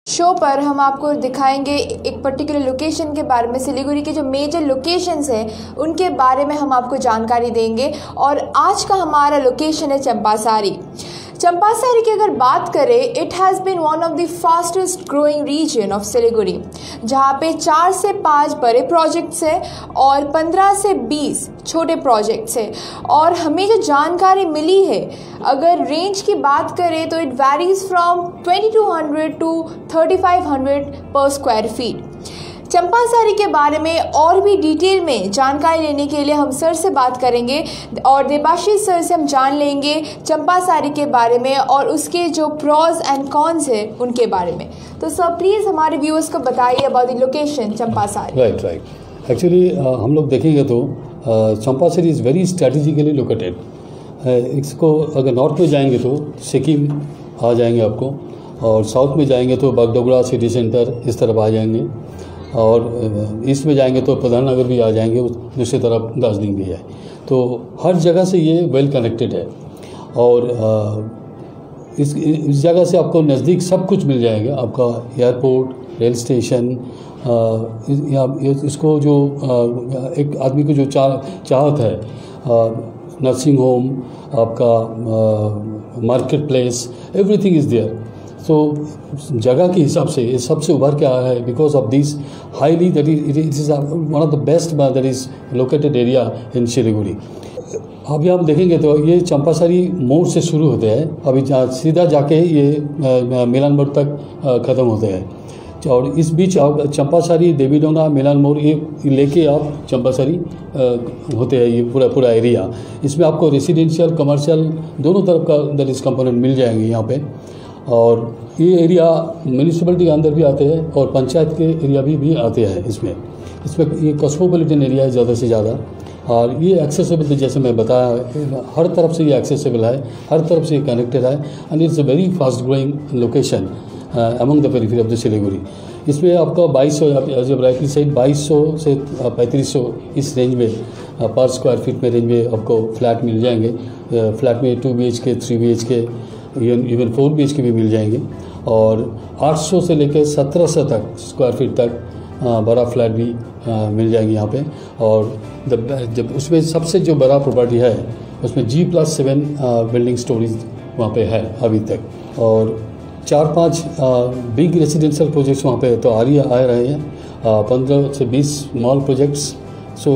Show पर हम आपको दिखाएंगे एक पर्टिकुलर लोकेशन के बारे में। सिलीगुड़ी के जो मेजर लोकेशंस हैं उनके बारे में हम आपको जानकारी देंगे। और आज का हमारा लोकेशन है चंपासारी। चंपासारी की अगर बात करें, it has been one of the fastest growing region of Siliguri, जहाँ पे 4 से 5 बड़े प्रोजेक्ट्स हैं और 15 से 20 छोटे प्रोजेक्ट्स हैं। और हमें जो जानकारी मिली है, अगर रेंज की बात करें तो इट वैरीज फ्रॉम 2200 टू 3500 पर स्क्वायर फीट। चंपासारी के बारे में और भी डिटेल में जानकारी लेने के लिए हम सर से बात करेंगे और देबाशीष सर से हम जान लेंगे चंपासारी के बारे में और उसके जो प्रॉज एंड कॉन्स है उनके बारे में। तो सर प्लीज़ हमारे व्यूअर्स को बताइए about the location Champasari. Right actually हम लोग देखेंगे तो Champasari is very strategically located. इसको अगर नॉर्थ में जाएंगे तो सिक्किम आ जाएंगे आपको, और साउथ में जाएंगे तो बागडोगरा सिटी सेंटर इस तरफ आ जाएंगे, और ईस्ट में जाएंगे तो प्रधाननगर भी आ जाएंगे, दूसरी तरफ दार्जिलिंग भी है। तो हर जगह से ये वेल कनेक्टेड है और इस जगह से आपको नज़दीक सब कुछ मिल जाएगा। आपका एयरपोर्ट, रेल स्टेशन, इसको जो एक आदमी को जो चाहत है, नर्सिंग होम, आपका market place, everything is there. तो जगह के हिसाब से ये सबसे उभर के आया है because of this highly that it is one of the best that is located area in Siliguri. अभी हम देखेंगे तो ये चंपासारी मोड़ से शुरू होते हैं, अभी सीधा जाके ये मिलन मोड़ तक ख़त्म होते हैं। और इस बीच आप चंपासारी, देवीडोंगा, मिलन मोड़ ये लेके आप चंपासारी होते हैं, ये पूरा एरिया। इसमें आपको रेसिडेंशियल, कमर्शियल दोनों तरफ का दैट इज़ कंपोनेंट मिल जाएंगे यहाँ पे। और ये एरिया म्यूनिसिपलिटी के अंदर भी आते हैं और पंचायत के एरिया भी आते हैं। इसमें ये कॉस्मोपॉलिटन एरिया है ज़्यादा से ज़्यादा, और ये एक्सेसिबल, जैसे मैं बताया, हर तरफ से ये एक्सेसिबल है, हर तरफ से ये कनेक्टेड है, and it's a very fast growing location among the periphery of the Siliguri. इसमें आपका 2200 जब राइटली साइड 2200 से 3500 इस रेंज में पर स्क्वायर फीट में रेंज में आपको फ्लैट मिल जाएंगे। फ्लैट में 2 BHK, 3 BHK, इवन 4 BHK भी मिल जाएंगे, और 800 से लेकर 1700 तक स्क्वायर फीट तक बड़ा फ्लैट भी मिल जाएंगे यहाँ पे। और जब उसमें सबसे जो बड़ा प्रॉपर्टी है उसमें G+7 बिल्डिंग स्टोरीज वहाँ पे है अभी तक, और 4-5 बिग रेसिडेंशियल प्रोजेक्ट्स वहाँ पे तो आ रहे हैं, 15 से 20 small projects. So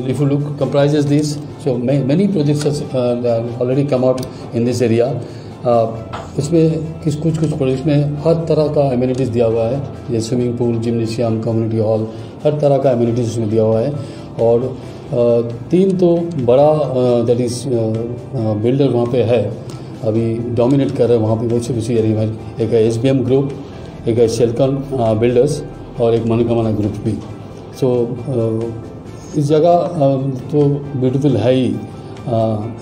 if you look comprises this, so many projects have already come out in this area. इसमें कुछ प्रोजेक्ट्स में हर तरह का एमिनिटीज़ दिया हुआ है, जैसे swimming pool, gymnasium, community hall, हर तरह का एमिनिटीज़ उसमें दिया हुआ है। और 3 तो बड़ा दैट इज़ बिल्डर वहाँ पे है, अभी डोमिनेट कर रहे हैं वहाँ पे वैसे एरिया में। एक है SBM ग्रुप, एक है शेल्कन बिल्डर्स, और एक मनोकामना ग्रुप भी। सो इस जगह तो ब्यूटीफुल है ही,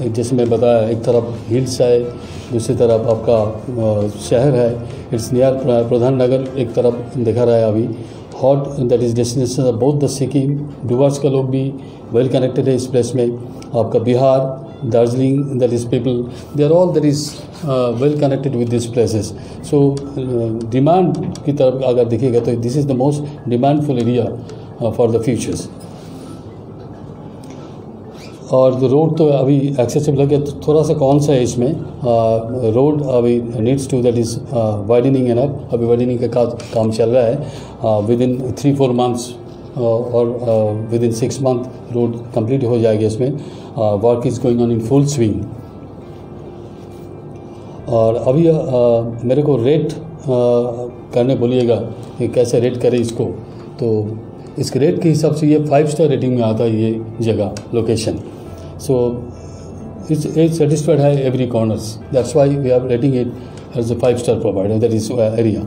जैसे मैं बताया, एक तरफ हिल्स है, दूसरी तरफ आपका शहर है, इट्स नियर प्रधाननगर, एक तरफ देखा रहा है अभी hot that is destination of both the Sikkim. Dooars का लोग भी वेल कनेक्टेड है इस प्लेस में। आपका Bihar, Darjeeling that is people, they are all that is well connected with this places. So demand की तरफ अगर देखिएगा तो this is the most demandful area for the futures. और रोड तो अभी एक्सेसिबल है, तो थोड़ा सा कौन सा है इसमें रोड अभी needs to that is widening and up, अभी वाइडनिंग का काम चल रहा है। विद इन 3-4 मंथ्स और within 6 month road complete हो जाएगी। इसमें work is going on in full swing. और अभी मेरे को रेट करने बोलिएगा कि कैसे रेट करें इसको, तो इसके रेट के हिसाब से ये 5 स्टार रेटिंग में आता है ये जगह, लोकेशन। सो इट्स सेटिस्फाइड है every corners, that's why we are rating it as a 5 star provider that is area.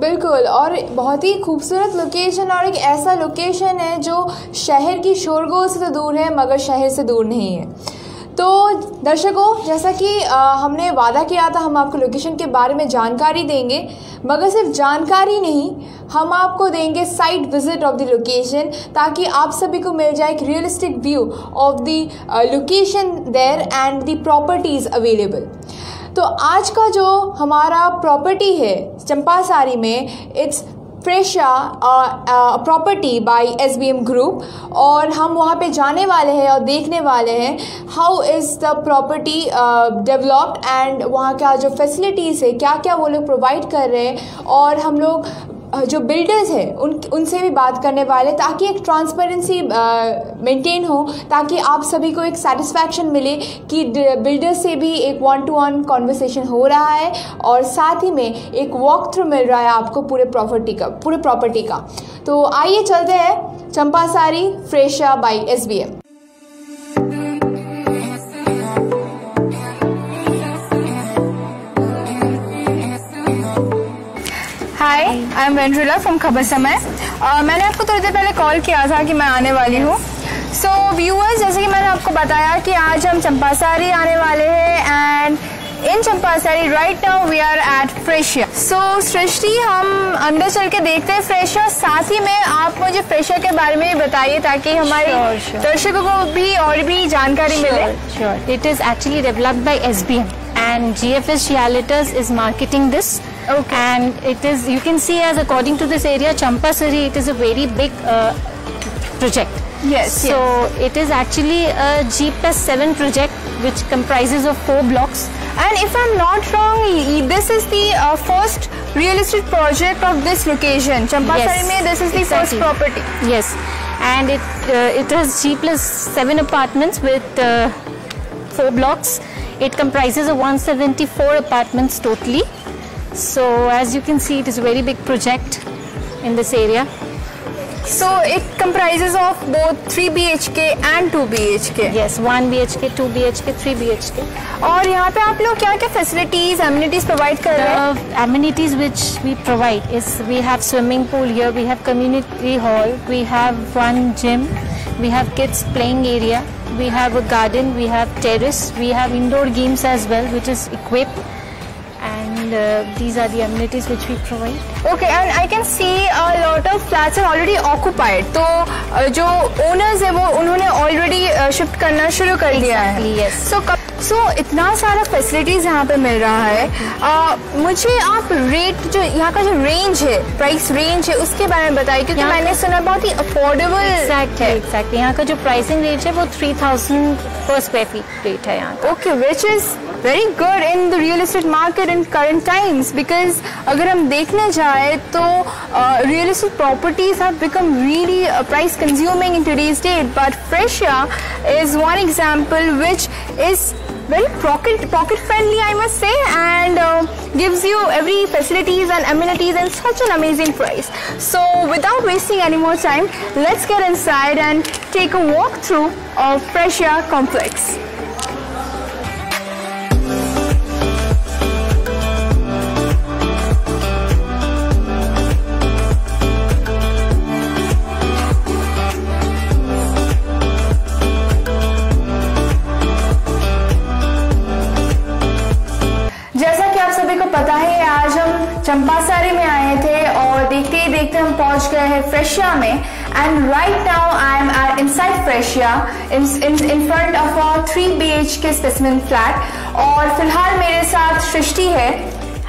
बिल्कुल, और बहुत ही खूबसूरत लोकेशन, और एक ऐसा लोकेशन है जो शहर की शोरगुल से तो दूर है मगर शहर से दूर नहीं है। तो दर्शकों, जैसा कि हमने वादा किया था, हम आपको लोकेशन के बारे में जानकारी देंगे, मगर सिर्फ जानकारी नहीं, हम आपको देंगे site visit of the location, ताकि आप सभी को मिल जाए एक realistic view of the location there and the properties available. तो आज का जो हमारा प्रॉपर्टी है चंपासारी में, it's Fresha property by SBM group, और हम वहाँ पे जाने वाले हैं और देखने वाले हैं how is the property developed and वहाँ का जो फैसिलिटीज़ है क्या क्या वो लोग प्रोवाइड कर रहे हैं, और हम लोग जो बिल्डर्स हैं उनसे भी बात करने वाले, ताकि एक ट्रांसपेरेंसी मेंटेन हो, ताकि आप सभी को एक सेटिस्फैक्शन मिले कि बिल्डर्स से भी एक 1-to-1 कॉन्वर्सेशन हो रहा है, और साथ ही में एक वॉक थ्रू मिल रहा है आपको पूरे प्रॉपर्टी का। तो आइए चलते हैं Champasari Fresha by SBM। Hi, I am Vendrila from Khabar Samay. मैंने आपको थोड़ी देर पहले कॉल किया था कि मैं आने वाली हूँ। सो व्यूअर्स, जैसे कि मैंने आपको बताया कि आज हम चंपासारी आने वाले हैं, and in Champasari right now we are at Fresha. So Srishti, हम अंदर चल के देखते हैं फ्रेशा, साथ ही में आप मुझे फ्रेशा के बारे में भी बताइए ताकि हमारे दर्शकों को भी और भी जानकारी मिले। Sure. It is actually developed by SBM and GFS Realtors is marketing this. Okay. And it is, you can see as according to this area, Champasari, it is a very big project. Yes. So it is actually a G+7 project which comprises of 4 blocks. And if I'm not wrong, this is the first real estate project of this location. Champasari Yes, mein this is the exactly. first property. Yes. And it has G+7 apartments with 4 blocks. It comprises of 174 apartments totally. So as you can see, it is a very big project in this area. So it comprises of both 3 BHK and 2 BHK. Yes, 1 BHK, 2 BHK, 3 BHK. और यहाँ पे आप लोग क्या क्या facilities, amenities provide कर रहे हैं? The amenities which we provide is we have swimming pool here, we have community hall, we have one gym, we have kids playing area, we have a garden, we have terrace, we have indoor games as well which is equipped. And these are the amenities which we provide. Okay, and I can see a lot of flats are already occupied. तो जो owners है वो उन्होंने already shift करना शुरू कर दिया है. Exactly, yes. So इतना सारा facilities यहाँ पे मिल रहा है. मुझे आप रेट जो यहाँ का जो रेंज है, प्राइस रेंज है, उसके बारे में बताइए, क्योंकि मैंने सुना बहुत ही अफोर्डेबल है. Exactly. यहाँ का जो प्राइसिंग रेट है वो 3000 पर स्क्वायर फीट रेट है यहाँ का. Okay, which is very good in the real estate market in current times, because अगर हम देखने जाए तो real estate properties have become really price consuming in today's date, but Freshia is one example which is very pocket friendly, I must say, and gives you every facilities and amenities and such an amazing price. So without wasting any more time, let's get inside and take a walk through of Freshia complex. पता है आज हम चंपासारी में आए थे और देखते ही देखते हम पहुंच गए हैं फ्रेशिया में, and right now I am inside Freshia in front of a 3 BHK specimen flat, और फिलहाल मेरे साथ सृष्टि है.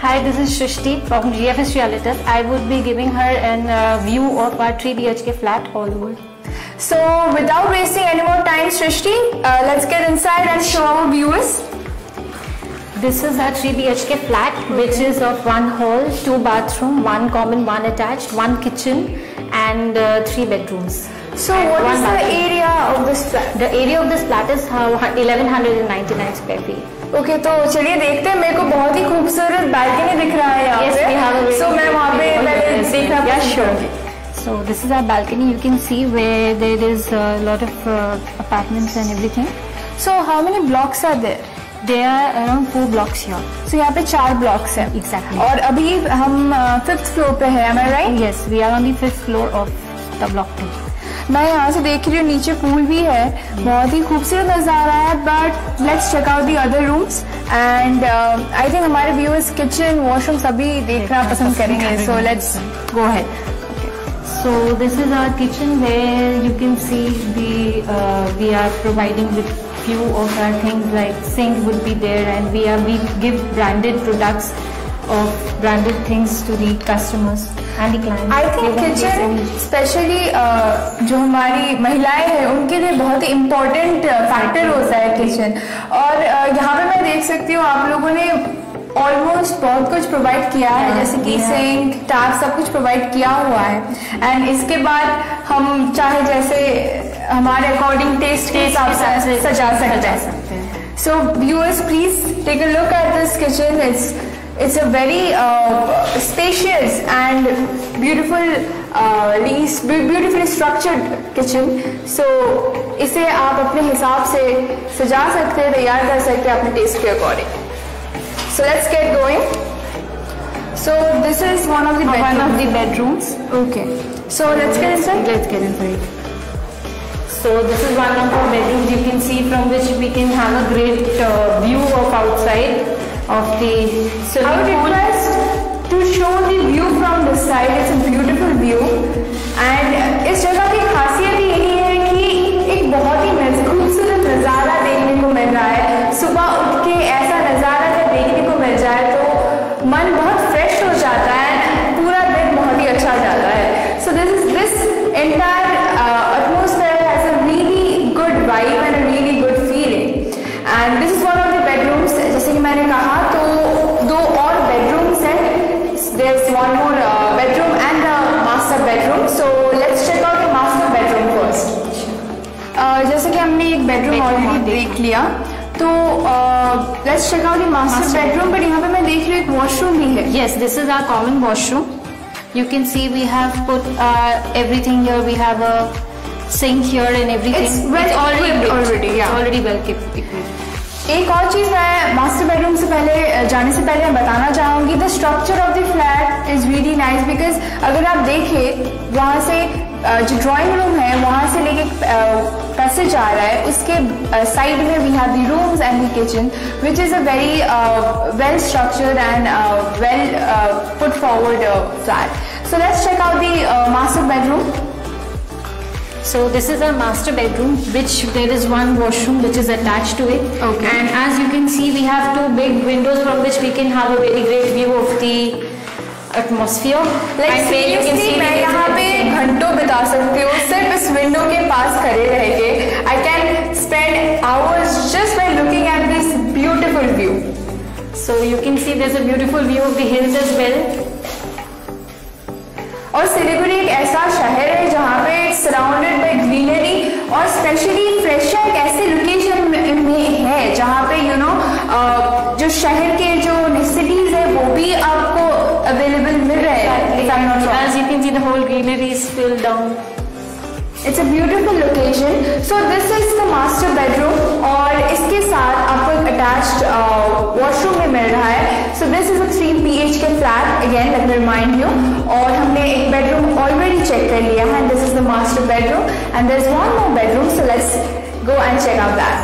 Hi, this is Shrishti from GFS Realtors. I would be giving her a view of our 3 BHK flat all over. So without wasting any more time, Shrishti, let's get inside and show our viewers. This is our 3 BHK flat, which is of 1 hall, 2 bathroom, 1 common, 1 attached, 1 kitchen, and 3 bedrooms. So what is the area of this flat? The area of this flat is 1199 square feet. Okay, तो चलिए देखते हैं. मेरे को बहुत ही खूबसूरत balcony दिख रहा है यहाँ पे. Yes, we have a very so मैं वहाँ पे पहले देखना पसंद करूँगी. So this is our balcony. You can see where there is a lot of apartments and everything. So how many blocks are there? There are around 4 blocks here. So यहाँ पे 4 blocks हैं. Exactly. और अभी हम 5th floor पे हैं, am I right? Yes, we are on the 5th floor of the block 2. मैं यहाँ से देख रही हूँ नीचे पूल भी है, बहुत ही खूबसूरत नज़ारा है. But let's check out the other rooms, and I think हमारे व्यूअर्स किचन वॉशरूम सभी देखना पसंद करेंगे. So let's go ahead. So this is our kitchen where you can see we are providing with few of our things like sink would be there, and we give branded products of branded things to the customers and the clients. I think kitchen specially जो हमारी महिलाएं हैं उनके लिए बहुत ही important factor होता है kitchen. और यहाँ पे मैं देख सकती हूँ आप लोगों ने ऑलमोस्ट बहुत कुछ प्रोवाइड किया है, जैसे कि सिंक, टैप, सब कुछ प्रोवाइड किया हुआ है। एंड इसके बाद हम चाहे जैसे हमारे अकॉर्डिंग टेस्ट के हिसाब से सजा सकते हैं। So viewers please take a look at this kitchen. It's a very spacious and beautifully structured kitchen. So इसे आप अपने हिसाब से सजा सकते हैं, तैयार कर सकते हैं अपने टेस्ट के according. So let's get going. So this is one of the bedrooms. Okay. So let's get inside. Let's get inside. So this is one of our bedrooms. You can see from which we can have a great view of outside of the swimming pool. I would request to show the view from this side. It's a beautiful view. And इस जगह की खासियत यही है कि एक बहुत ही खूबसूरत नज़ारा देखने को मिल रहा है। सुबह उठ के ऐसा नज़ारा जब देखने को मिल जाए तो मन बहुत फ्रेश हो जाता है, पूरा दिन बहुत ही अच्छा जाता है। So this entire atmosphere has a really good vibe and a really good feeling. And this is one of the bedrooms. जैसे कि मैंने कहा तो दो और bedrooms हैं. There's one more bedroom and a master bedroom. So let's check out the master bedroom first. जैसे कि हमने एक bedroom already देख लिया, तो let's check out the master bedroom. But यहाँ पे मैं देख रही हूँ एक washroom भी है. Yes, this is our common washroom. You can see we have put everything here. We have a sink here and everything. It's already yeah. Already well equipped. एक और चीज मैं मास्टर बेडरूम से पहले जाने से पहले मैं बताना चाहूंगी, the structure of the flat is really nice. Because अगर आप देखें वहां से जो ड्राइंग रूम है वहां से लेके पैसेज आ रहा है, उसके साइड में we have the rooms and the kitchen which is a very well structured and well put forward flat. So let's check out the master bedroom. So this is our master bedroom, which there is one washroom which is attached to it. Okay. And as you can see, we have two big windows from which we can have a very great view of the atmosphere. Like seriously, मैं यहाँ पे घंटों बिता सकती हूँ सिर्फ इस window के पास खड़े रह के। I can spend hours just by looking at this beautiful view. So you can see there's a beautiful view of the hills as well. और सिलीगुड़ी एक ऐसा शहर है जहाँ पे सराउंडेड बाय ग्रीनरी, और स्पेशली फ्रेशर एक ऐसे लोकेशन में है जहाँ पे जो शहर के जो नेसेसिटीज है वो भी आपको अवेलेबल मिल रहे हैं। As you can see, the whole greenery is filled down. It's a beautiful location. So this is the master bedroom और इसके साथ आपको एक attached washroom भी मिल रहा है। So this is a 3 BHK flat. Again, let me remind you. और हमने एक bedroom already check कर लिया है. And this is the master bedroom. And there's one more bedroom. So let's go and check out that.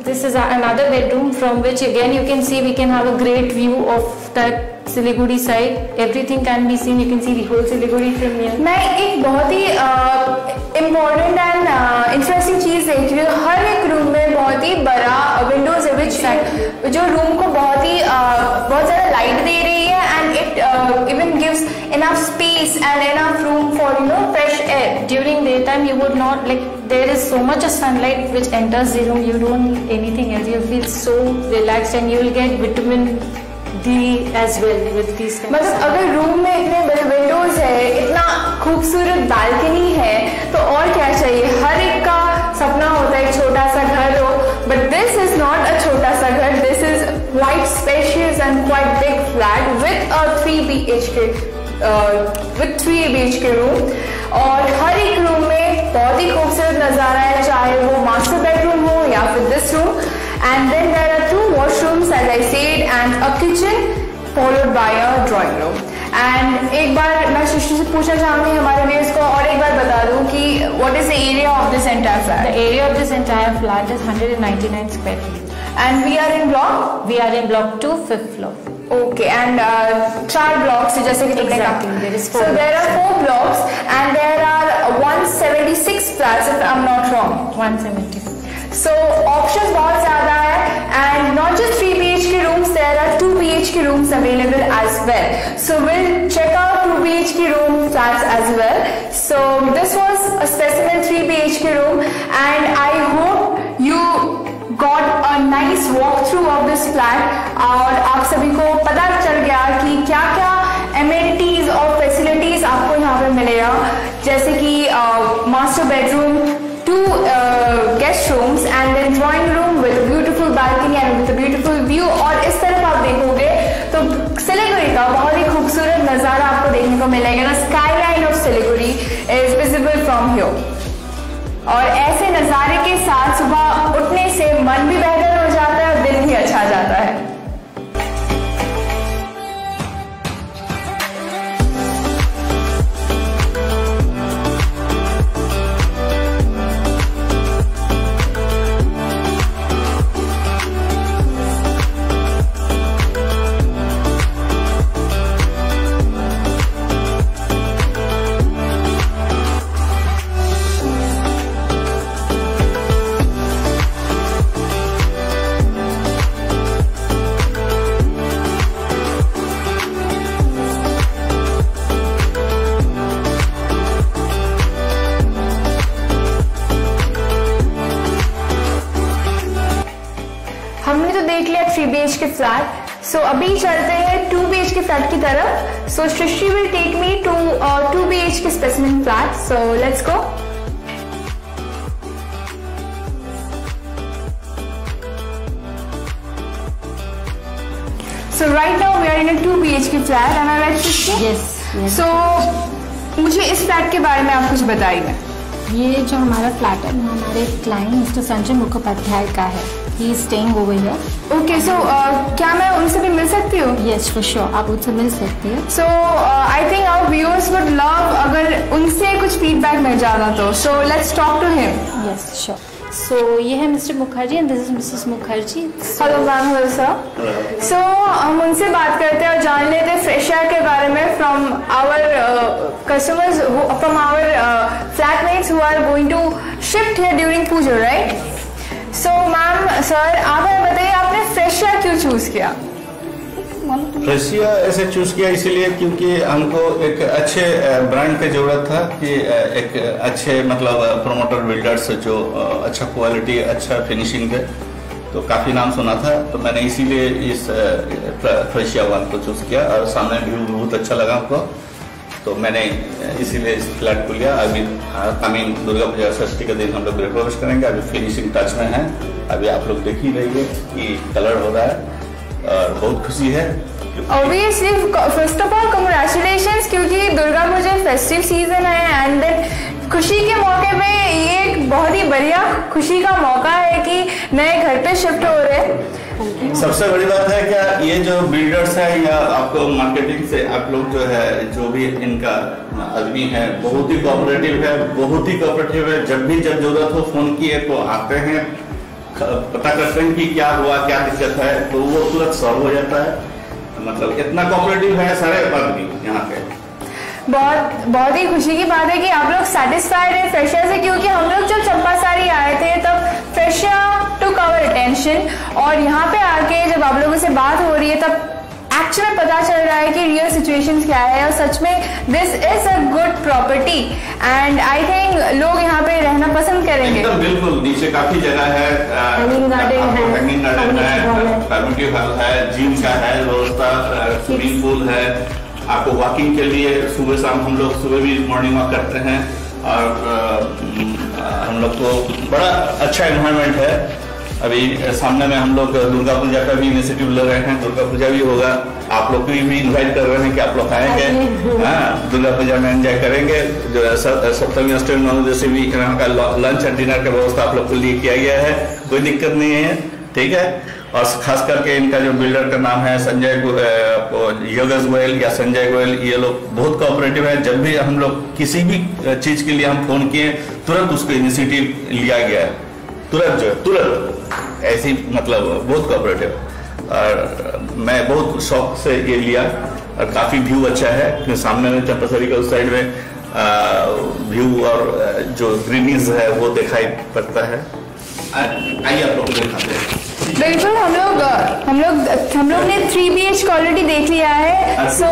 This is another bedroom from which again you can see we can have a great view of that Siliguri side. Everything can be seen. You can see the whole Siliguri from here. मैं एक बहुत ही important and interesting चीज देख रही हूँ। हर एक room में बहुत ही बड़ा विंडोज है विच जो रूम को बहुत ज़्यादा लाइट दे रही है, and it even gives enough space and enough room for fresh air. During daytime you would not there is so much of sunlight which enters the room. You don't need anything else. You feel so relaxed and you will get vitamin D as well with these things. मतलब अगर room में इतने बड़े Windows है, इतना खूबसूरत balcony है, तो और क्या चाहिए। हर एक का सपना होता है एक छोटा सा घर हो, but this is not a छोटा सा घर। This is quite spacious and quite big flat with a 3 BHK room, और हर एक रूम में बहुत ही खूबसूरत नजारा है, चाहे वो मास्टर बेडरूम हो या फिर this room. And then there are 2 washrooms as I said and a kitchen followed by a drawing room. And एक बार मैं सृष्टि से पूछना चाहूँगी हमारे व्यूअर्स को, और एक बार बता दूँ कि what is the area of this entire flat? The area of this entire flat is 199 square feet. And we are in block? We are in block 2, 5th floor. Okay, and 4 blocks जैसे कि तुमने कहा. There is 4. So there are 4 blocks and there are 176 flats if I'm not wrong. 170. So options बहुत ज़्यादा है and not just 3 BHK rooms, there are 2 BHK rooms available as well. So we'll check out 2 BHK room flats as well. So this was a specimen 3 BHK room and I hope you got a nice walkthrough of this flat और आप सभी को पता चल गया कि क्या क्या amenities और facilities आपको यहाँ पे मिलेगा, जैसे कि master bedroom, 2 guest rooms and then drawing room with a beautiful balcony and with a beautiful view. और इस तरफ आप देखोगे तो सिलीगुड़ी का बहुत ही खूबसूरत नज़ारा आपको देखने को मिलेगा. The skyline of Siliguri is visible from here. और ऐसे नज़ारे के साथ सुबह उठने से मन भी बेहतर हो जाता है और दिल भी अच्छा जाता है. हमने तो देख लिया 3 BHK फ्लैट. सो अभी चलते हैं 2 BHK फ्लैट की तरफ. So Srishti will take me to 2 BHK specimen flat. So let's go. So right now we are in a 2 BHK flat. Am I right Srishti? Yes. So मुझे इस फ्लैट के बारे में आप कुछ बताइए. ये जो हमारा फ्लैट है वो हमारे क्लाइंट मिस्टर संजय मुखोपाध्याय का है. He is staying over here. Okay. So क्या मैं उनसे भी मिल सकती हूँ? यस फॉर श्योर, आप उनसे मिल सकती हैं. So I think our viewers would love अगर उनसे कुछ फीडबैक मिल जाता तो. So let's talk to him. Yes sure. So ये है mister Mukherjee and this is missus Mukherjee. Hello ma'am. Hello sir. So हम उनसे बात करते हैं और जान लेते हैं फ्रेश एयर के बारे में from our customers, from our flatmates who are going to shift here during Puja, right? So ma'am, sir आप हमें बताइए आपने फ्रेश एयर क्यों चूज किया? फ्रेश एयर ऐसे चूज किया इसीलिए क्योंकि हमको एक अच्छे ब्रांड की जरूरत था कि एक अच्छे मतलब प्रोमोटर बिल्डर्स जो अच्छा क्वालिटी अच्छा फिनिशिंग है, तो काफी नाम सुना था, तो मैंने इसीलिए इस फ्रेश एयर वन को चूज किया और सामने व्यू बहुत अच्छा लगा हमको, तो मैंने इसीलिए इस फ्लैट को लिया. अभी कमिंग दुर्गा पूजा षष्ठी के दिन हम लोग गृह प्रवेश करेंगे. अभी फिनिशिंग टच में है. अभी आप लोग देख ही रहिए कि कलर हो रहा है और बहुत खुशी है. Obviously, first of all, congratulations क्योंकि दुर्गा पूजा फेस्टिव सीजन है एंड देन खुशी के मौके पे ये एक बहुत ही बढ़िया खुशी का मौका है कि नए घर पे शिफ्ट हो रहे हैं. सबसे बड़ी बात है क्या ये जो बिल्डर्स है या आपको मार्केटिंग से आप लोग जो है जो भी इनका आदमी है बहुत ही कोऑपरेटिव है, बहुत ही कोऑपरेटिव है. जब भी जब जरूरत हो फोन किए तो आते हैं, पता करते हैं कि क्या हुआ क्या दिक्कत है, तो वो तुरंत सॉल्व हो जाता है. मतलब इतना कोऑपरेटिव है सारे आदमी यहाँ पे. बहुत ही खुशी की बात है कि आप लोग सेटिस्फाइड है फ्रेश एयर से, क्योंकि हम लोग जब चंपासारी आए थे तब fresh air took our attention और यहाँ पे आके जब आप लोगों से बात हो रही है तब एक्चुअली पता चल रहा है कि रियल सिचुएशंस क्या है और सच में this is a good property and I think लोग यहाँ पे रहना पसंद करेंगे. एकदम बिल्कुल. नीचे काफी जगह है, हैंगिंग गार्डन है, कम्युनिटी हॉल है, जिम का है व्यवस्था, स्विमिंग पूल है. आपको वॉकिंग के लिए सुबह शाम हम लोग सुबह भी मॉर्निंग वॉक करते हैं और हम लोग को बड़ा अच्छा एनवायरनमेंट है. अभी सामने में हम लोग दुर्गा पूजा का भी इनिशिएटिव ले रहे हैं. दुर्गा पूजा भी होगा, आप लोग को भी इनवाइट कर रहे हैं कि आप लोग आएंगे. हाँ, दुर्गा पूजा में एंजॉय करेंगे. जो सप्तमी अष्टमी नवमी जैसे भी यहाँ का लंच एंड डिनर का व्यवस्था आप लोग को लिए किया गया है, कोई दिक्कत नहीं है. ठीक है. और खास करके इनका जो बिल्डर का नाम है संजय योगेश गोयल या संजय गोयल, ये लोग बहुत कोऑपरेटिव है. जब भी हम लोग किसी भी चीज के लिए हम फोन किए तुरंत उसको इनिशिएटिव लिया गया है. तुरंत ऐसी मतलब बहुत कोऑपरेटिव. और मैं बहुत शौक से ये लिया और काफी व्यू अच्छा है क्योंकि सामने में चंपासरी का उस साइड में व्यू और जो ग्रीनीज है वो दिखाई पड़ता है. आइए आप लोग दिखाते हैं। बिल्कुल, हम लोग ने 3 BHK ऑलरेडी देख लिया है। सो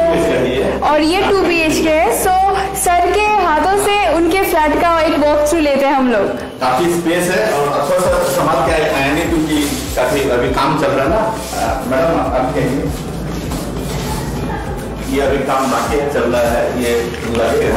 और ये 2 BHK है। सो सर के हाथों से उनके फ्लैट का एक वॉक थ्रू लेते हैं हम लोग। काफी स्पेस है और थोड़ा सा संभाल के आएंगे क्योंकि काफी अभी काम चल रहा है ना। मैडम आप कहिए, ये अभी काम बाकी चल रहा है, ये लगे।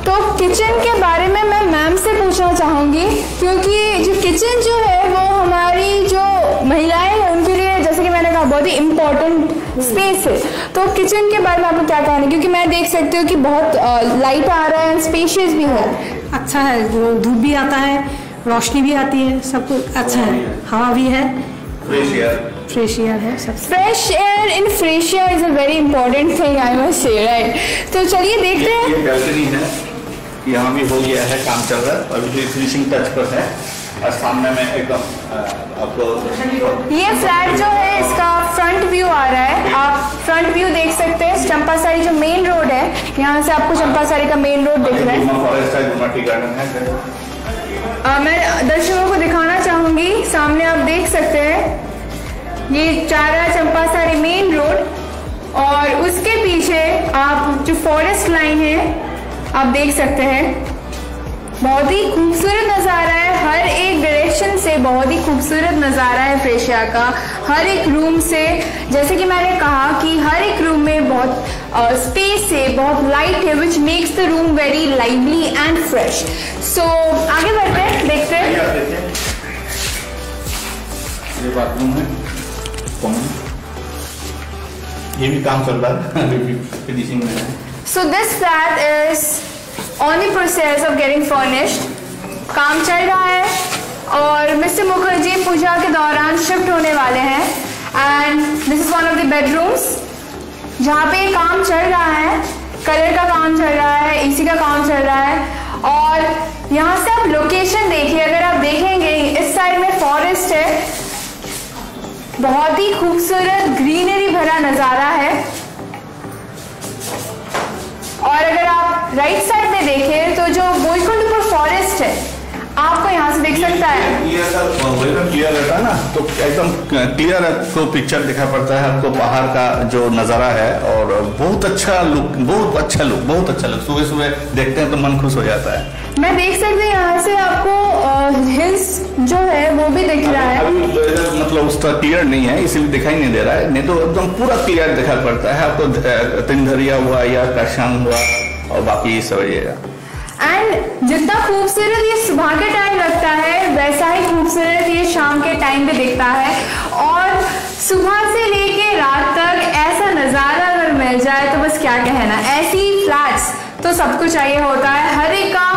तो किचन के बारे में मैं मैम से पूछना चाहूँगी, क्योंकि जो किचन जो है वो हमारी जो महिलाएं हैं उनके लिए, जैसे कि मैंने कहा, बहुत ही इम्पोर्टेंट स्पेस है। तो किचन के बारे में आपको क्या कहना है? क्योंकि मैं देख सकती हूँ कि बहुत लाइट आ रहा है, स्पेशियस भी है। अच्छा है, धूप भी आता है, रोशनी भी आती है, सब कुछ अच्छा है, हवा भी है, फ्रेश एयर है। सब fresh air in fresh air is a very important thing, I must say, right? तो चलिए देखते हैं। ये बैल्कनी है, यहाँ भी हो गया है, काम चल रहा है, अभी फिनिशिंग टच पर है। और सामने में एकदम आपको ये फ्लैट जो है इसका फ्रंट व्यू आ रहा है। आप फ्रंट व्यू देख सकते हैं। चंपासारी जो मेन रोड है, यहाँ से आपको चंपासारी का मेन रोड दिख रहा है। फॉरेस्ट है, गुना टी गार्डन है। मैं दर्शकों को दिखाना चाहूंगी, सामने आप देख सकते हैं ये चारा चंपासारी मेन रोड, और उसके पीछे आप जो फॉरेस्ट लाइन है आप देख सकते हैं। बहुत ही खूबसूरत नज़ारा है, हर एक डायरेक्शन से बहुत ही खूबसूरत नज़ारा है फ्रेशिया का। हर एक रूम से, जैसे कि मैंने कहा कि हर एक रूम में बहुत स्पेस है, बहुत लाइट है, which makes the room very lively and fresh. So आगे बढ़ते हैं, देखते हैं। ये बाथरूम है, ये भी काम चल रहा है, फिनिशिंग में है। So this flat is on the process of getting furnished. काम चल रहा है और मिस्टर मुखर्जी पूजा के दौरान शिफ्ट होने वाले हैं। And this is one of the bedrooms जहाँ पे काम चल रहा है, कलर का काम चल रहा है, एसी का काम चल रहा है। और यहाँ से आप लोकेशन देखिए, अगर आप देखेंगे इस साइड में फॉरेस्ट है, बहुत ही खूबसूरत ग्रीनरी भरा नज़ारा है। और अगर आप राइट साइड में देखें तो जो बोईकुंडपुर फॉरेस्ट है आपको यहाँ से दिख सकता है। ये अगर क्लियर रहता है ना तो एकदम क्लियर आपको पिक्चर दिखा पड़ता है, आपको पहाड़ का जो नज़ारा है, और बहुत अच्छा लुक, बहुत अच्छा लुक। सुबह सुबह देखते हैं तो मन खुश हो जाता है। मैं देख सकते हैं यहाँ से आपको हिल्स जो है वो भी दिख रहा है। अभी मतलब उसका क्लियर नहीं है, इसलिए दिखाई नहीं दे रहा है, नहीं तो एकदम पूरा क्लियर दिखा पड़ता है आपको। तिंदरिया हुआ या काशांग हुआ और बाकी सब ये। एंड जितना खूबसूरत ये सुबह के टाइम लगता है, वैसा ही खूबसूरत ये शाम के टाइम पे दिखता है। और सुबह से लेके रात तक ऐसा नज़ारा अगर मिल जाए तो बस क्या कहना। ऐसी फ्लैट्स तो सबको चाहिए होता है, हर एक का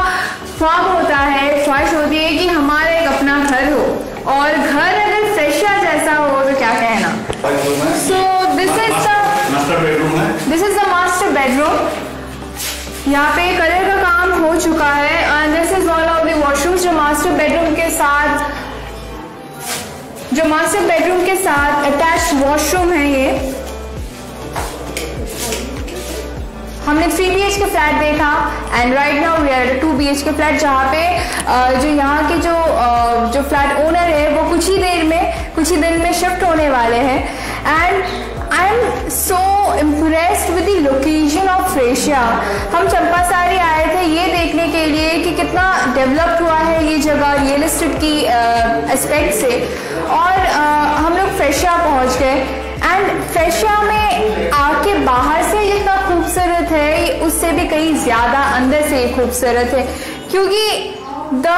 ख्वाब होता है, ख्वाहिश होती है कि हमारा एक अपना घर हो, और घर अगर फ्रेशिया जैसा हो तो क्या कहना। So this is the master bedroom. यहाँ पे कलर का काम हो चुका है। And this is one of the washrooms जो मास्टर बेडरूम के साथ अटैच वॉशरूम है। ये हमने 3 BHK फ्लैट देखा and right now we are 2 BHK flat, जहाँ पे जो यहाँ के जो फ्लैट ओनर है वो कुछ ही दिन में शिफ्ट होने वाले हैं। And I am so impressed with the location of Freshia. हम चंपासारी आए थे ये देखने के लिए कि कितना डेवलप्ड हुआ है ये जगह रियल एस्टेट की एस्पेक्ट से, और हम लोग फ्रेशिया पहुंच गए। एंड फ्रेशिया में आके बाहर से जितना खूबसूरत है उससे भी कहीं ज़्यादा अंदर से खूबसूरत है, क्योंकि the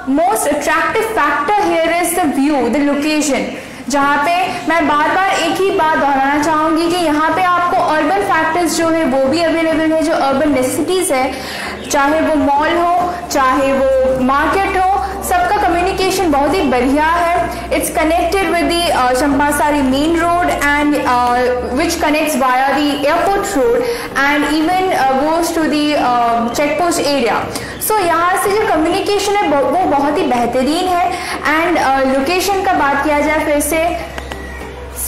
most attractive factor here is the view, the location. जहाँ पे मैं बार बार एक ही बात दोहराना चाहूँगी कि यहाँ पे आपको अर्बन फैक्टर्स जो है वो भी अवेलेबल है, जो अर्बन नेसेसिटीज़ है, चाहे वो मॉल हो, चाहे वो मार्केट हो, सबका कम्युनिकेशन बहुत ही बढ़िया है। It's connected with the Champasari main road and which connects via the airport road and even goes to the check post area. So यहाँ से जो कम्युनिकेशन है वो बहुत ही बेहतरीन है। एंड लोकेशन का बात किया जाए फिर से,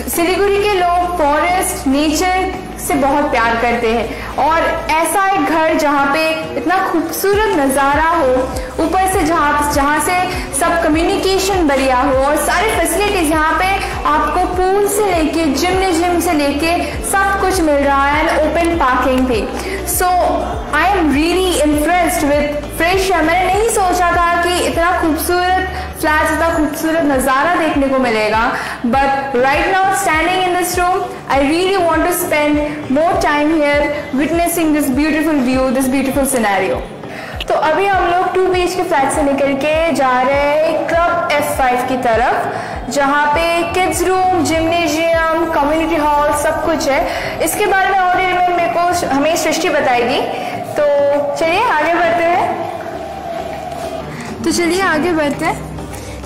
सिलीगुड़ी के लोग फॉरेस्ट, नेचर से बहुत प्यार करते हैं। और ऐसा एक घर जहाँ पे इतना खूबसूरत नज़ारा हो, ऊपर से जहाँ से सब कम्युनिकेशन बढ़िया हो और सारी फैसिलिटीज़ यहाँ पे आपको पूल से लेके जिम से लेके सब कुछ मिल रहा है एंड ओपन पार्किंग भी। So I am really impressed with Freshia. मैंने नहीं सोचा था कि इतना खूबसूरत फ्लैट, इतना खूबसूरत नज़ारा देखने को मिलेगा, but right now standing in this room I really want to spend more time here witnessing this beautiful view, this beautiful scenario. तो अभी हम लोग 2 BHK फ्लैट से निकल के जा रहे हैं क्लब F5 की तरफ, जहाँ पे kids room, gymnasium, community hall सब कुछ है। इसके बारे में और हमें सृष्टि बताएगी, तो चलिए आगे बढ़ते हैं।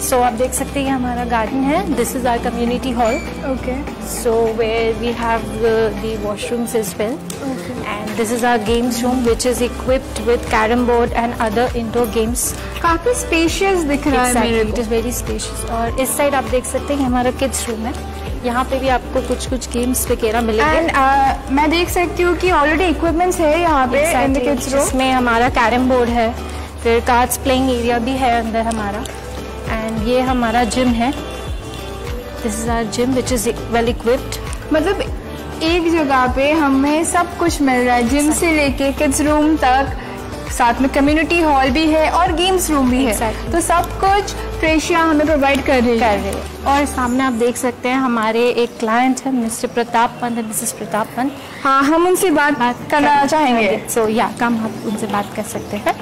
सो आप देख सकते हैं हमारा गार्डन है। This is our community hall. Okay. So where we have the washrooms as well, and this is our games room which is equipped with carrom board and other indoor games. काफी spacious दिख रहा है मेरे को। It is very spacious. और इस side आप देख सकते हैं हमारा किड्स रूम है। यहाँ पे भी आपको कुछ गेम्स वगैरह मिलेंगे। एंड मैं देख सकती हूँ कि ऑलरेडी इक्विपमेंट्स है यहाँ पे इन द किड्स रूम। इसमें हमारा कैरम बोर्ड है, फिर कार्ड्स प्लेइंग एरिया भी है अंदर हमारा, एंड ये हमारा जिम है। This is our gym which is well equipped. मतलब एक जगह पे हमें सब कुछ मिल रहा है, जिम से लेके किड्स रूम तक, साथ में कम्युनिटी हॉल भी है और गेम्स रूम भी है। तो सब कुछ फ्रेशिया हमें प्रोवाइड कर रही है। और सामने आप देख सकते हैं हमारे एक क्लाइंट है, mister Pratap Pant and Mrs Pratap Pant. हाँ, हम उनसे बात करना चाहेंगे। सो कम आप उनसे बात कर सकते हैं।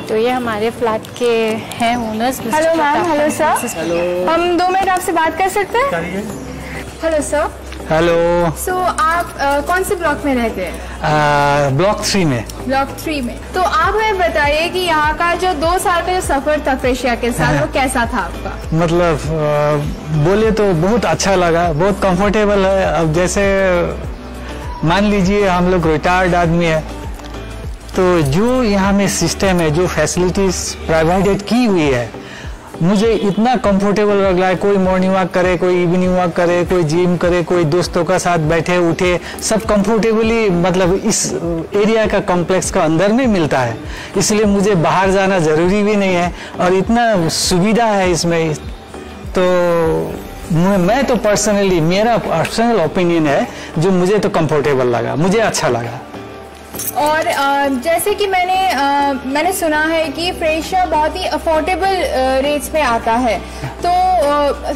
तो ये हमारे फ्लैट के हैं owners. Hello ma'am. Hello sir. हम 2 मिनट आपसे बात कर सकते हैं? Hello sir. हेलो। सो आप कौन से ब्लॉक में रहते हैं? ब्लॉक 3 में। ब्लॉक 3 में। तो आप हमें बताइए कि यहाँ का जो 2 साल का जो सफर था फ्रेशिया के साथ, वो कैसा था आपका? मतलब बोले तो बहुत अच्छा लगा, बहुत कंफर्टेबल है। अब जैसे मान लीजिए हम लोग रिटायर्ड आदमी है, तो जो यहाँ में सिस्टम है, जो फैसिलिटीज प्रोवाइडेड की हुई है, मुझे इतना कंफर्टेबल लग रहा है। कोई मॉर्निंग वॉक करे, कोई इवनिंग वॉक करे, कोई जिम करे, कोई दोस्तों का साथ बैठे उठे, सब कंफर्टेबली मतलब इस एरिया का कॉम्प्लेक्स का अंदर में मिलता है। इसलिए मुझे बाहर जाना ज़रूरी भी नहीं है और इतना सुविधा है इसमें। तो मैं तो पर्सनली, मेरा पर्सनल ओपिनियन है, जो मुझे तो कंफर्टेबल लगा, मुझे अच्छा लगा। और जैसे कि मैंने सुना है कि फ्रेशिया बहुत ही अफोर्डेबल रेट्स में आता है, तो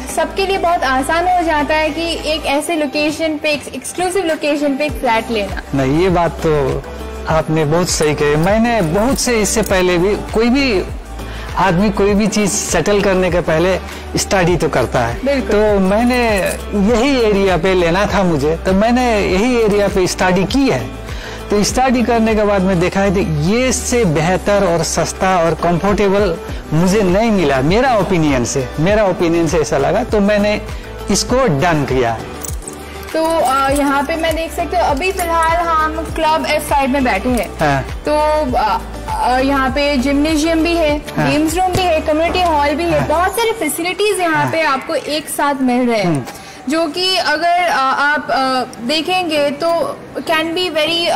सबके लिए बहुत आसान हो जाता है कि एक ऐसे लोकेशन पे, एक एक्सक्लूसिव लोकेशन पे एक फ्लैट लेना। नहीं, ये बात तो आपने बहुत सही कही। मैंने बहुत से इससे पहले भी, कोई भी आदमी कोई भी चीज सेटल करने के पहले स्टडी तो करता है। तो मैंने यही एरिया पे लेना था मुझे, तो मैंने यही एरिया पे स्टडी की है। तो स्टडी करने के बाद में देखा है कि ये इससे बेहतर और सस्ता और कंफर्टेबल मुझे नहीं मिला। मेरा ओपिनियन से ऐसा लगा, तो मैंने इसको डन किया। तो यहाँ पे मैं देख सकती हूँ अभी फिलहाल हम क्लब F5 में बैठे हैं। हाँ। तो यहाँ पे जिम्नेशियम भी है, गेम्स रूम भी है, कम्युनिटी हॉल भी है, बहुत सारी फैसिलिटीज यहाँ पे आपको एक साथ मिल रहे हैं, जो कि अगर आप देखेंगे तो can be very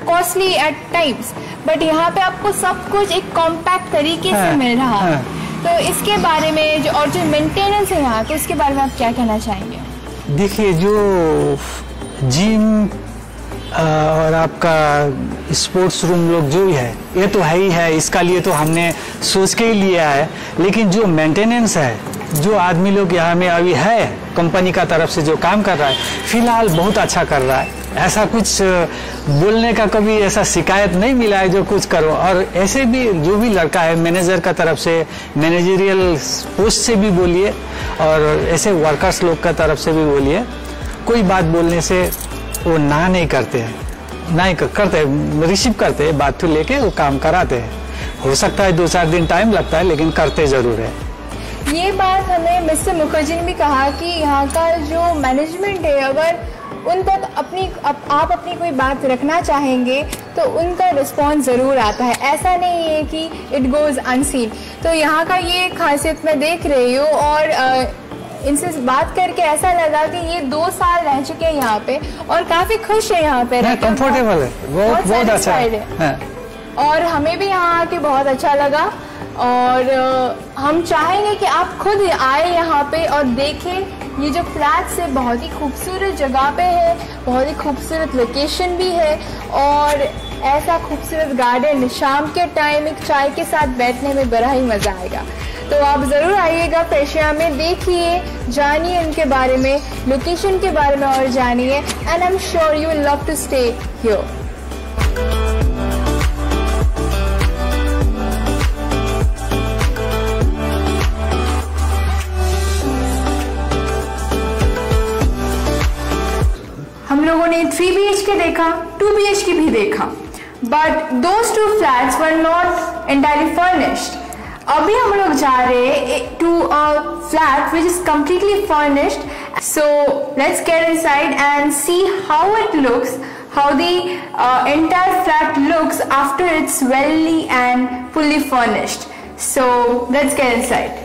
costly at times, but यहाँ पे आपको सब कुछ एक कॉम्पैक्ट तरीके से मिल रहा है। तो इसके बारे में जो मेंटेनेंस है यहाँ के, इसके बारे में आप क्या कहना चाहेंगे? देखिए, जो जिम और आपका स्पोर्ट्स रूम लोग जो है, ये तो है ही है, इसका लिए तो हमने सोच के ही लिया है। लेकिन जो मेंटेनेंस है, जो आदमी लोग यहाँ में अभी है, कंपनी का तरफ से जो काम कर रहा है, फिलहाल बहुत अच्छा कर रहा है। ऐसा कुछ बोलने का कभी ऐसा शिकायत नहीं मिला है जो कुछ करो। और ऐसे भी जो भी लड़का है मैनेजर का तरफ से, मैनेजरियल पोस्ट से भी बोलिए, और ऐसे वर्कर्स लोग का तरफ से भी बोलिए, कोई बात बोलने से वो ना नहीं करते हैं, नहीं करते, रिसीव करते हैं, बात तो लेके वो काम कराते हैं। हो सकता है 2-4 दिन टाइम लगता है, लेकिन करते जरूर है। ये बात हमें मिस्टर मुखर्जी ने भी कहा कि यहाँ का जो मैनेजमेंट है, अगर उन तक आप अपनी कोई बात रखना चाहेंगे तो उनका रिस्पॉन्स ज़रूर आता है, ऐसा नहीं है कि इट गोज़ अनसीन। तो यहाँ का ये खासियत मैं देख रही हूँ। और इनसे बात करके ऐसा लगा कि ये 2 साल रह चुके हैं यहाँ पे और काफी खुश है यहाँ पे, कंफर्टेबल है, बहुत अच्छा है। और हमें भी यहाँ आके बहुत अच्छा लगा और हम चाहेंगे कि आप खुद आए यहाँ पे और देखें ये जो फ्लैट्स है बहुत ही खूबसूरत जगह पे है, बहुत ही खूबसूरत लोकेशन भी है और ऐसा खूबसूरत गार्डन शाम के टाइम एक चाय के साथ बैठने में बड़ा ही मज़ा आएगा। तो आप ज़रूर आइएगा पेशिया में, देखिए, जानिए उनके बारे में, लोकेशन के बारे में और जानिए, and I am sure you will love to stay here. हम लोगों ने 3 BHK देखा, 2 BHK भी देखा, but those 2 flats were not entirely furnished. अभी हम लोग जा रहे हैं to a flat which is completely furnished, so let's get inside and see how it looks, how the entire flat looks after it's welly and fully furnished. So let's get inside.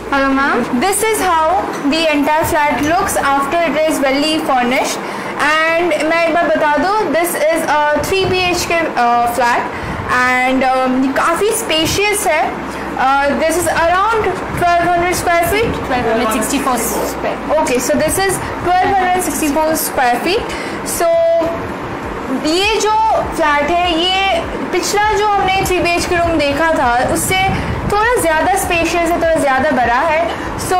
Hello ma'am, this is how the entire flat looks after it is welly furnished. And मैं एक बार बता दूँ, this is a 3 BHK flat and काफ़ी spacious है. This is around 1200 square feet. 1264 square. Okay, so this is 1264 square feet. So ये जो flat है, ये पिछला जो हमने 3 BHK रूम देखा था उससे थोड़ा ज़्यादा स्पेशियस है, थोड़ा ज़्यादा बड़ा है. सो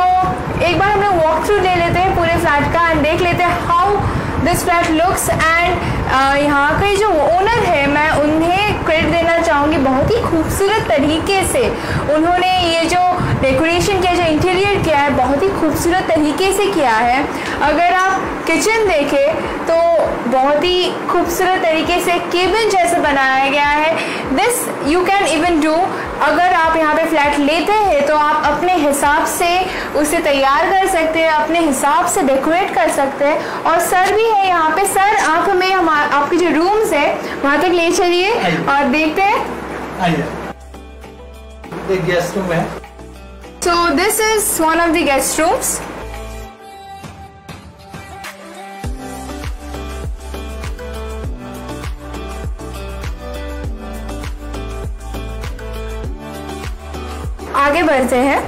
एक बार हम लोग वॉक थ्रू ले लेते हैं पूरे फ्लैट का एंड देख लेते हैं how this flat looks. And यहाँ के जो ओनर है, मैं उन्हें क्रेडिट देना चाहूँगी, बहुत ही खूबसूरत तरीके से उन्होंने ये जो डेकोरेशन किया, जो इंटीरियर किया है, बहुत ही खूबसूरत तरीके से किया है. अगर आप किचन देखें तो बहुत ही खूबसूरत तरीके से केबिन जैसे बनाया गया है. This you can even do, अगर आप यहाँ पे फ्लैट लेते हैं तो आप अपने हिसाब से उसे तैयार कर सकते हैं, अपने हिसाब से डेकोरेट कर सकते हैं. और सर भी है यहाँ पे. सर, आप हमें आपके जो रूम्स है वहाँ तक ले चलिए और देखते हैं. एक गेस्ट रूम है. सो this is one of the guest rooms. आगे बढ़ते हैं.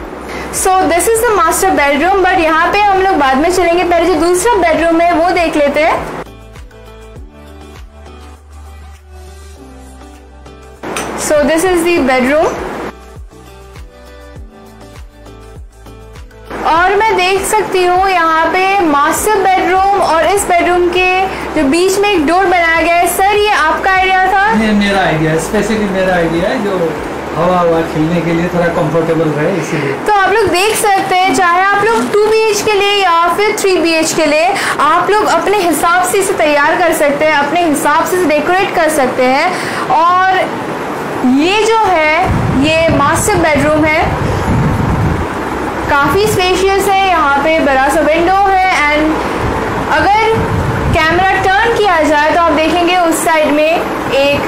सो this is the master bedroom, but यहाँ पे हम लोग बाद में चलेंगे. पहले जो दूसरा बेडरूम है वो देख लेते हैं. सो दिस इज द बेडरूम और मैं देख सकती हूँ यहाँ पे मास्टर बेडरूम और इस बेडरूम के जो बीच में एक डोर बनाया गया है. सर, ये आपका आइडिया था? ये मेरा आइडिया है, स्पेशली मेरा आइडिया है, जो हवा खेलने के लिए थोड़ा कंफर्टेबल रहे, इसीलिए. तो आप लोग देख सकते हैं, चाहे आप लोग 2 BHK के लिए या फिर 3 BHK के लिए, आप लोग अपने हिसाब से इसे तैयार कर सकते हैं, अपने हिसाब से इसे डेकोरेट कर सकते हैं. और ये जो है ये मास्टर बेडरूम है, काफ़ी स्पेशियस है. यहाँ पे बड़ा सा विंडो है एंड अगर कैमरा टर्न किया जाए तो आप देखेंगे उस साइड में एक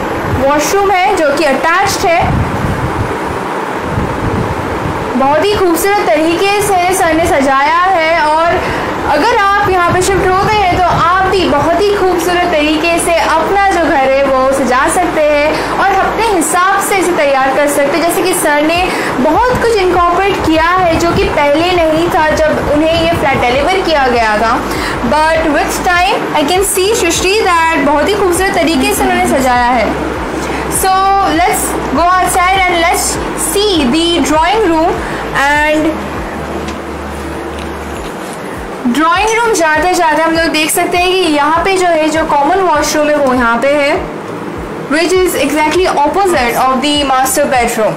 वॉशरूम है जो कि अटैच्ड है. बहुत ही खूबसूरत तरीके से सर ने सजाया है और अगर आप यहाँ पे शिफ्ट होते हैं तो आप भी बहुत ही खूबसूरत तरीके से अपना जो घर है वो सजा सकते हैं और अपने हिसाब से इसे तैयार कर सकते हैं. जैसे कि सर ने बहुत कुछ इनकॉर्पोरेट किया है जो कि पहले नहीं था जब उन्हें ये फ्लैट डिलीवर किया गया था. But with time I can see Srishti that बहुत ही खूबसूरत तरीके से उन्होंने सजाया है. So let's go outside and let's see the drawing room. And drawing room जाते जाते हम लोग देख सकते हैं कि यहाँ पे जो है, जो कॉमन वॉशरूम है वो यहाँ पे है, which is exactly opposite of the master bedroom.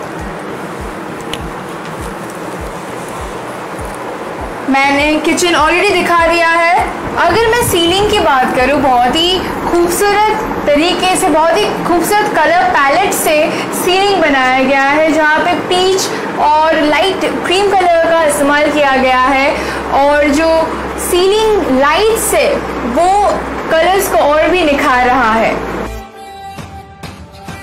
मैंने किचन ऑलरेडी दिखा दिया है. अगर मैं सीलिंग की बात करूँ, बहुत ही खूबसूरत तरीके से, बहुत ही खूबसूरत कलर पैलेट से सीलिंग बनाया गया है, जहाँ पे पीच और लाइट क्रीम कलर का इस्तेमाल किया गया है. और जो सीलिंग लाइट्स है वो कलर्स को और भी निखार रहा है.